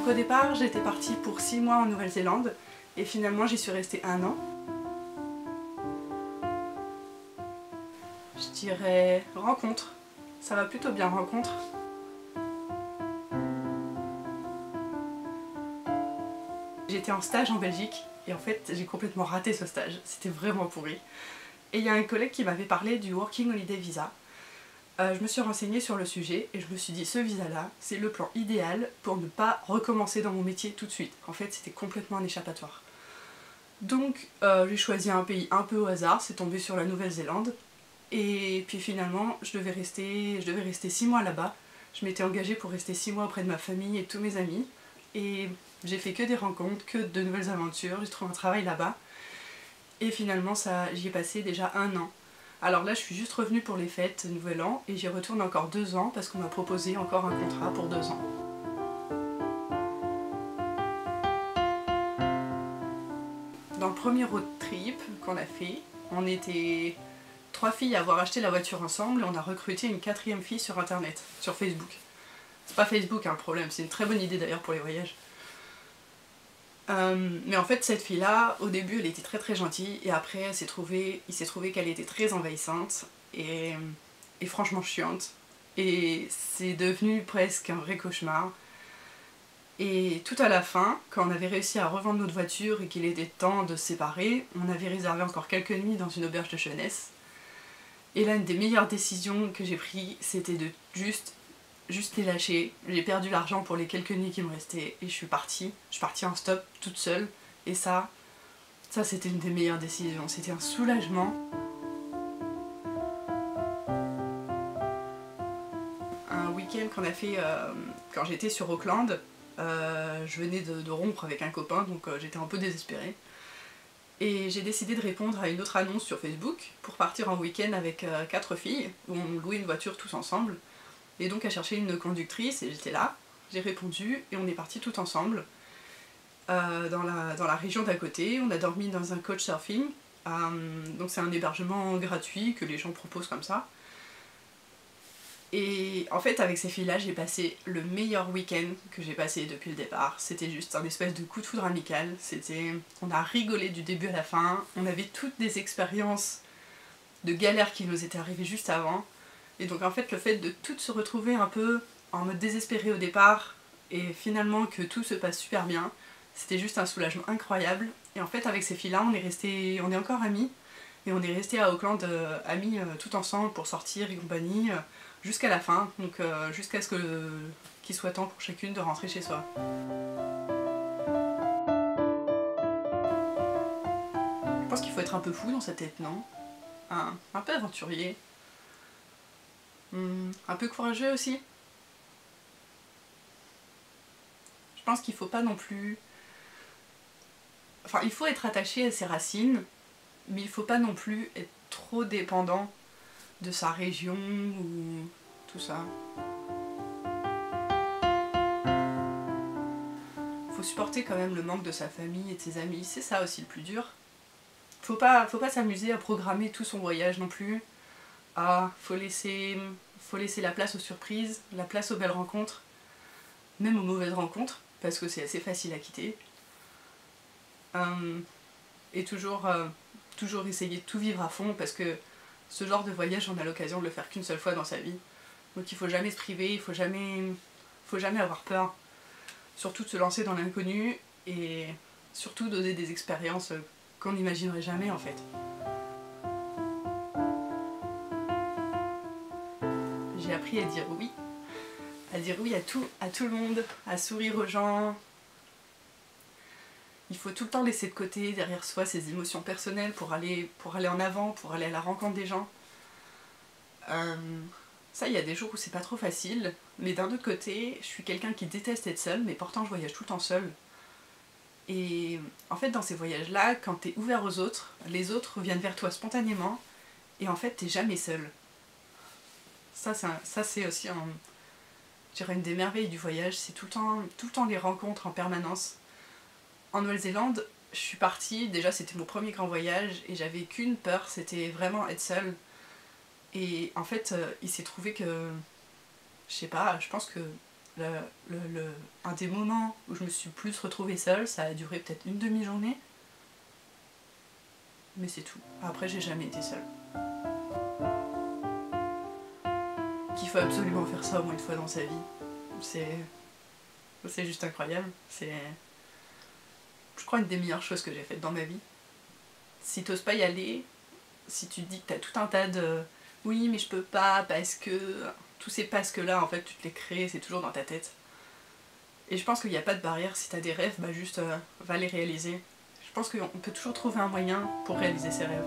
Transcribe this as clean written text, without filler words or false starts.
Donc au départ, j'étais partie pour 6 mois en Nouvelle-Zélande et finalement j'y suis restée 1 an. Je dirais rencontre. Ça va plutôt bien, rencontre. J'étais en stage en Belgique et en fait j'ai complètement raté ce stage, c'était vraiment pourri. Et il y a un collègue qui m'avait parlé du Working Holiday Visa. Je me suis renseignée sur le sujet et je me suis dit ce visa là c'est le plan idéal pour ne pas recommencer dans mon métier tout de suite. En fait c'était complètement un échappatoire. Donc j'ai choisi un pays un peu au hasard, c'est tombé sur la Nouvelle-Zélande. Et puis finalement je devais rester 6 mois là-bas. Je m'étais engagée pour rester 6 mois auprès de ma famille et de tous mes amis. Et j'ai fait que des rencontres, que de nouvelles aventures, j'ai trouvé un travail là-bas. Et finalement j'y ai passé déjà 1 an. Alors là je suis juste revenue pour les fêtes, Nouvel An, et j'y retourne encore 2 ans parce qu'on m'a proposé encore un contrat pour 2 ans. Dans le premier road trip qu'on a fait, on était 3 filles à avoir acheté la voiture ensemble et on a recruté une 4e fille sur internet, sur Facebook. C'est pas Facebook le problème, c'est une très bonne idée d'ailleurs pour les voyages. Mais en fait cette fille là, au début elle était très gentille et après il s'est trouvé qu'elle était très envahissante et franchement chiante. Et c'est devenu presque un vrai cauchemar. Et tout à la fin, quand on avait réussi à revendre notre voiture et qu'il était temps de se séparer, on avait réservé encore quelques nuits dans une auberge de jeunesse. Et là une des meilleures décisions que j'ai prises, c'était de juste les lâcher. J'ai perdu l'argent pour les quelques nuits qui me restaient et je suis partie en stop toute seule et ça c'était une des meilleures décisions, c'était un soulagement. Un week-end qu'on a fait quand j'étais sur Auckland, je venais de rompre avec un copain donc j'étais un peu désespérée. Et j'ai décidé de répondre à une autre annonce sur Facebook pour partir en week-end avec 4 filles où on louait une voiture tous ensemble. Et donc à chercher une conductrice et j'étais là, j'ai répondu et on est partis tout ensemble dans la région d'à côté. On a dormi dans un couchsurfing, donc c'est un hébergement gratuit que les gens proposent comme ça. Et en fait avec ces filles-là j'ai passé le meilleur week-end que j'ai passé depuis le départ. C'était juste un espèce de coup de foudre amical, on a rigolé du début à la fin, on avait toutes des expériences de galères qui nous étaient arrivées juste avant. Et donc en fait le fait de toutes se retrouver un peu en mode désespéré au départ et finalement que tout se passe super bien, c'était juste un soulagement incroyable. Et en fait avec ces filles-là on est encore amis et on est restés à Auckland amis tout ensemble pour sortir et compagnie jusqu'à la fin, donc jusqu'à ce qu'il soit temps pour chacune de rentrer chez soi. Je pense qu'il faut être un peu fou dans sa tête, non? Un peu aventurier. Un peu courageux aussi. Je pense qu'il faut pas non plus... Enfin, il faut être attaché à ses racines, mais il faut pas non plus être trop dépendant de sa région ou tout ça. Faut supporter quand même le manque de sa famille et de ses amis, c'est ça aussi le plus dur. Faut pas s'amuser à programmer tout son voyage non plus. Faut laisser la place aux surprises, la place aux belles rencontres, même aux mauvaises rencontres, parce que c'est assez facile à quitter. Et toujours essayer de tout vivre à fond, parce que ce genre de voyage, on a l'occasion de le faire qu'une seule fois dans sa vie. Donc il faut jamais se priver, il faut jamais avoir peur. Surtout de se lancer dans l'inconnu, et surtout d'oser des expériences qu'on n'imaginerait jamais en fait. J'ai appris à dire oui à tout le monde, à sourire aux gens. Il faut tout le temps laisser de côté derrière soi ses émotions personnelles pour aller en avant, pour aller à la rencontre des gens. Ça, il y a des jours où c'est pas trop facile, mais d'un autre côté, je suis quelqu'un qui déteste être seule, mais pourtant je voyage tout le temps seule. Et en fait, dans ces voyages-là, quand t'es ouvert aux autres, les autres viennent vers toi spontanément, et en fait, t'es jamais seule. Ça c'est aussi je dirais une des merveilles du voyage, c'est tout le temps les rencontres en permanence. En Nouvelle-Zélande, je suis partie, déjà c'était mon premier grand voyage, et j'avais qu'une peur, c'était vraiment être seule. Et en fait, il s'est trouvé que, je sais pas, je pense que Un des moments où je me suis plus retrouvée seule, ça a duré peut-être une demi-journée. Mais c'est tout. Après, j'ai jamais été seule. Qu'il faut absolument faire ça au moins une fois dans sa vie. C'est juste incroyable. C'est, je crois, une des meilleures choses que j'ai faites dans ma vie. Si t'oses pas y aller, si tu te dis que t'as tout un tas de oui mais je peux pas parce que... Tous ces parce que là en fait tu te les crées, c'est toujours dans ta tête. Et je pense qu'il n'y a pas de barrière, si t'as des rêves, bah juste va les réaliser. Je pense qu'on peut toujours trouver un moyen pour réaliser ses rêves.